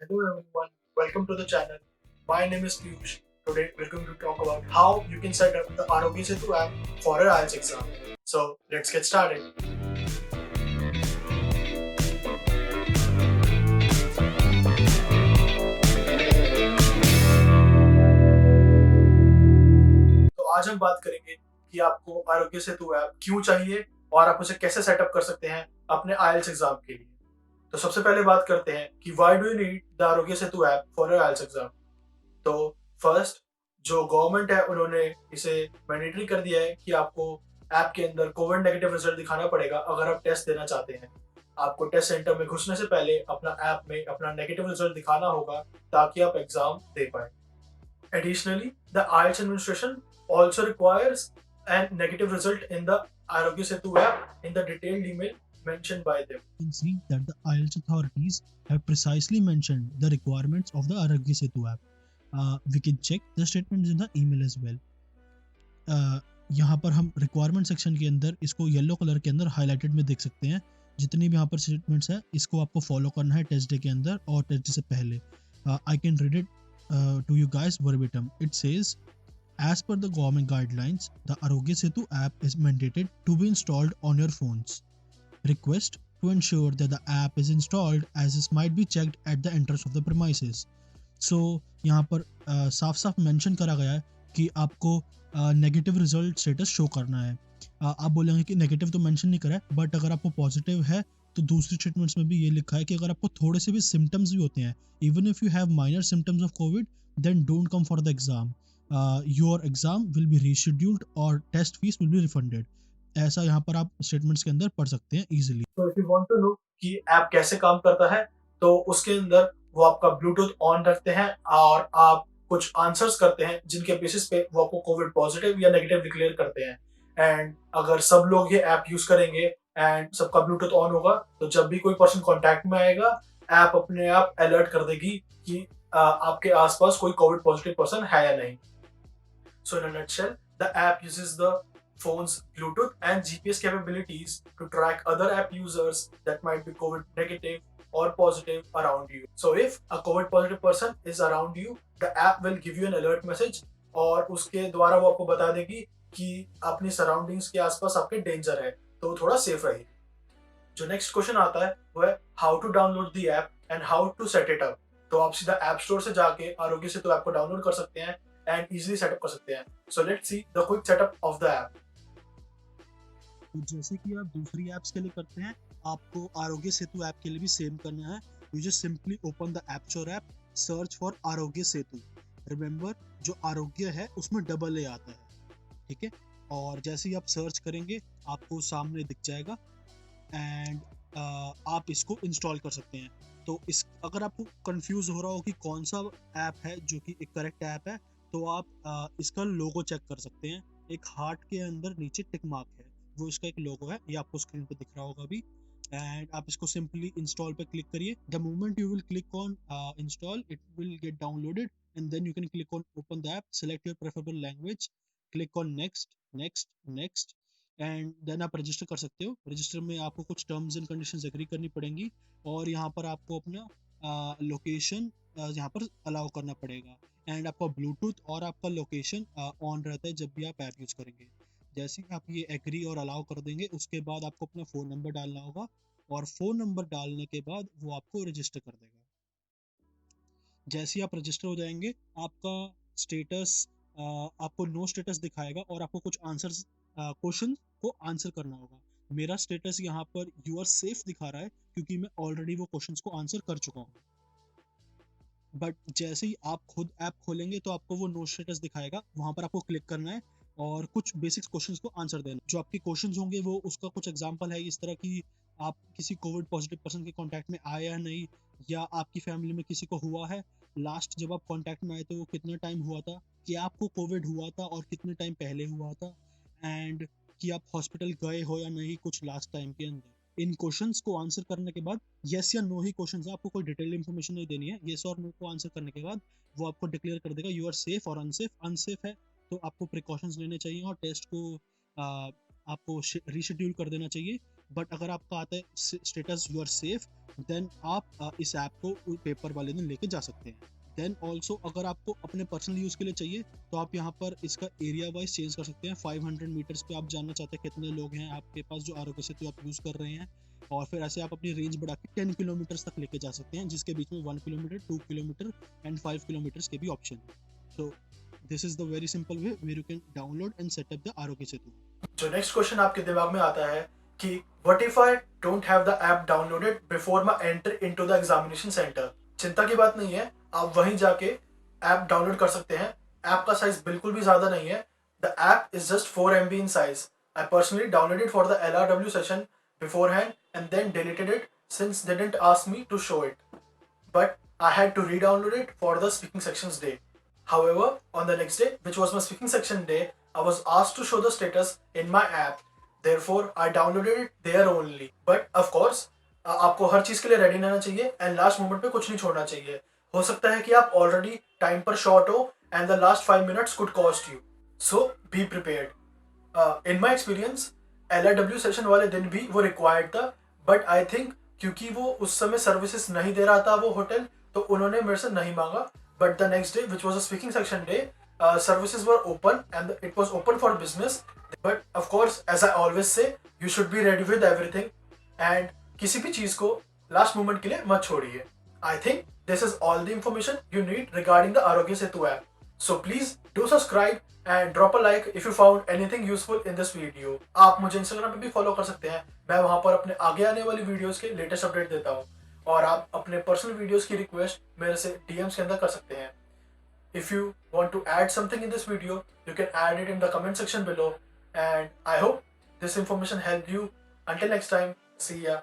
Hello everyone, welcome to the channel. My name is Piyush. Today we're going to talk about how you can set up the Arogya Setu app for your IELTS exam. So let's get started. तो आज हम बात करेंगे कि आपको आरोग्य Setu app क्यों चाहिए और आप उसे कैसे सेटअप कर सकते हैं अपने IELTS एग्जाम के लिए। तो सबसे पहले बात करते हैं कि why do you need the Aarogya Setu app for your IELTS exam. तो फर्स्ट, जो गवर्नमेंट है उन्होंने इसे मैंडेटरी कर दिया है कि आपको ऐप के अंदर कोविड नेगेटिव रिजल्ट दिखाना पड़ेगा अगर आप टेस्ट देना चाहते हैं। आपको टेस्ट सेंटर में घुसने से पहले अपना ऐप में अपना नेगेटिव रिजल्ट दिखाना होगा ताकि आप एग्जाम दे पाए। Additionally, the IELTS administration also requires a negative result in the Arogya Setu app in the detailed email mentioned by them. You can see that the IELTS authorities have precisely mentioned the requirements of the Arogya Setu app. We can check the statements in the email as well. यहाँ पर हम requirement section के अंदर इसको yellow colour के अंदर highlighted में देख सकते हैं। जितनी भी यहाँ पर स्टेटमेंट्स है इसको आपको फॉलो करना है टेस्ट डे के अंदर और टेस्ट डे से पहले। I can read it to you guys verbatim. It says, as per the government guidelines, the Arogya Setu app is mandated to be installed on your phones. Request to ensure that the app is installed as this might be checked at the entrance of the premises. So यहाँ पर साफ साफ mention करा गया है कि आपको negative result status show करना है। आप बोलेंगे कि नेगेटिव तो मेंशन नहीं करा है, बट अगर आपको पॉजिटिव है तो दूसरी स्टेटमेंट्स में भी ये लिखा है कि अगर आपको थोड़े से भी सिम्टम्स भी होते हैं, even if you have minor symptoms of Covid, then don't come for the exam. Your exam will be rescheduled और test fees will be refunded. ऐसा यहाँ पर आप स्टेटमेंट्स के अंदर पढ़ सकते हैं इजीली। तो if you want to know कि ऐप कैसे काम करता है, तो उसके अंदर वो आपका ब्लूटूथ ऑन रखते हैं और आप कुछ आंसर्स करते हैं जिनके बेसिस पे वो आपको कोविड पॉजिटिव या नेगेटिव डिक्लेयर करते हैं। एंड अगर सब लोग ये ऐप यूज करेंगे एंड सबका ब्लूटूथ ऑन होगा, तो जब भी कोई पर्सन कांटेक्ट में आएगा, ऐप अपने आप अलर्ट कर देगी कि आपके आसपास कोई कोविड पॉजिटिव पर्सन है या नहीं। So in a nutshell, the app uses the phone's Bluetooth and GPS capabilities to track other app users that might be COVID negative or positive around you. So if a COVID positive person is around you, the app will give you an alert message और उसके द्वारा वो आपको बता देगी कि अपनी surroundings के आसपास आपके डेंजर है, तो थोड़ा सेफ रहिए। जो नेक्स्ट क्वेश्चन आता है वो है how to download the app and how to set it up. तो आप सीधा ऐप स्टोर से जाके आरोग्य सेतु ऐप को डाउनलोड कर सकते हैं एंड इजीली सेटअप कर सकते हैं। So let's see the quick setup of the app. तो जैसे कि आप दूसरी ऐप्स के लिए करते हैं, आपको आरोग्य सेतु ऐप के लिए भी सेम करना है। You just simply open the app store app, search for Aarogya Setu. Remember, जो आरोग्य है उसमें डबल ए आता है, ठीक है। और जैसे ही आप सर्च करेंगे आपको सामने दिख जाएगा एंड आप इसको इंस्टॉल कर सकते हैं। तो इस अगर आपको कंफ्यूज हो रहा हो कि कौन सा ऐप है जो कि एक करेक्ट ऐप है, तो आप इसका लोगो चेक कर सकते हैं। एक हार्ट के अंदर नीचे टिक मार्क है, वो इसका एक लोगो है, ये आपको स्क्रीन पे दिख रहा होगा अभी। एंड आप इसको सिंपली इंस्टॉल पे क्लिक करिए। The moment you will click on install, it will get downloaded and then you can click on open the app, select your preferable language, click on next next next and then आप register कर सकते हो। Register में आपको कुछ terms and conditions agree करनी पड़ेंगी और यहाँ पर आपको अपना लोकेशन यहाँ पर अलाउ करना पड़ेगा। एंड आपका ब्लूटूथ और आपका लोकेशन ऑन रहता है जब भी आप ऐप यूज़ करेंगे। जैसे ही आप ये एग्री और अलाउ कर देंगे, उसके बाद आपको अपना फ़ोन नंबर डालना होगा और फ़ोन नंबर डालने के बाद वो आपको रजिस्टर कर देगा। जैसे ही आप रजिस्टर हो जाएंगे, आपका स्टेटस आपको नो स्टेटस दिखाएगा और आपको कुछ आंसर्स क्वेश्चन को आंसर करना होगा। मेरा स्टेटस यहाँ पर यू आर सेफ दिखा रहा है क्योंकि मैं ऑलरेडी वो क्वेश्चंस को आंसर कर चुका हूँ। बट जैसे ही आप खुद ऐप खोलेंगे तो आपको वो नो स्टेटस दिखाएगा, वहाँ पर आपको क्लिक करना है और कुछ बेसिक्स क्वेश्चंस को आंसर देना। जो आपके क्वेश्चंस होंगे वो उसका कुछ एग्जांपल है इस तरह कि आप किसी कोविड पॉजिटिव पर्सन के कांटेक्ट में आए या नहीं, या आपकी फैमिली में किसी को हुआ है, लास्ट जब आप कांटेक्ट में आए तो वो कितना टाइम हुआ था, कि आपको कोविड हुआ था और कितने टाइम पहले हुआ था, एंड कि आप हॉस्पिटल गए हो या नहीं कुछ लास्ट टाइम के अंदर। इन क्वेश्चंस को आंसर करने के बाद येस या नो ही क्वेश्चंस है, आपको कोई डिटेल इन्फॉर्मेशन नहीं देनी है। येस और नो को आंसर करने के बाद वो आपको डिक्लेयर कर देगा यू आर सेफ और अनसेफ। अनसेफ है तो आपको प्रिकॉशंस लेने चाहिए और टेस्ट को आपको रीशेड्यूल कर देना चाहिए। बट अगर आपका आता है status you are safe, then आप इस ऐप को पेपर वाले दिन लेके जा सकते हैं। देन ऑल्सो अगर आपको अपने पर्सनल यूज़ के लिए चाहिए तो आप यहाँ पर इसका एरिया वाइज चेंज कर सकते हैं। 500 मीटर्स पे आप जानना चाहते हैं कितने लोग हैं आपके पास जो आरोग्य सेतु आप यूज़ कर रहे हैं, और फिर ऐसे आप अपनी रेंज बढ़ा के 10 किलोमीटर्स तक लेके जा सकते हैं, जिसके बीच में 1 किलोमीटर, 2 किलोमीटर एंड 5 किलोमीटर्स के भी ऑप्शन है। So this is the very simple way where you can download and set up the Aarogya Setu. जो नेक्स्ट क्वेश्चन आपके दिमाग में आता है कि what if I don't have the app downloaded before my enter into the examination centre. चिंता की बात नहीं है, आप वहीं जाके ऐप डाउनलोड कर सकते हैं। ऐप का साइज बिल्कुल भी ज्यादा नहीं है। The app is just 4 MB in size. I personally downloaded for the LRW session beforehand and then deleted it since they didn't ask me to show it. But I had to re-download it for the speaking sections day. However, on the next day, which was my speaking section day, I was asked to show the status in my app. Therefore, I downloaded it there only. But of course, आपको हर चीज के लिए ready रहना चाहिए and last moment पे कुछ नहीं छोड़ना चाहिए। हो सकता है कि आप ऑलरेडी टाइम पर शॉर्ट हो and the last 5 minutes could cost you. So be prepared. In my experience, LRW session वाले दिन भी वो रिक्वायर्ड था, बट आई थिंक क्योंकि वो उस समय सर्विसेज नहीं दे रहा था वो होटल, तो उन्होंने मेरे से नहीं मांगा। But the next day which was a speaking section day, services were open and it was open for business. But of course as I always say, you should be ready with everything एंड किसी भी चीज को last moment के लिए मत छोड़िए। I think this is all the information you need regarding the Arogya Setu app. So please do subscribe and drop a like if you found anything useful in this video. आप मुझे Instagram पे भी follow कर सकते हैं, मैं वहां पर अपने आगे आने वाली वीडियोस के लेटेस्ट अपडेट देता हूँ। और आप अपने पर्सनल वीडियोस की रिक्वेस्ट मेरे से DMs के अंदर कर सकते हैं। If you want to add something in this video, you can add it in the comment section below. And I hope this information helped you. Until next time, see ya.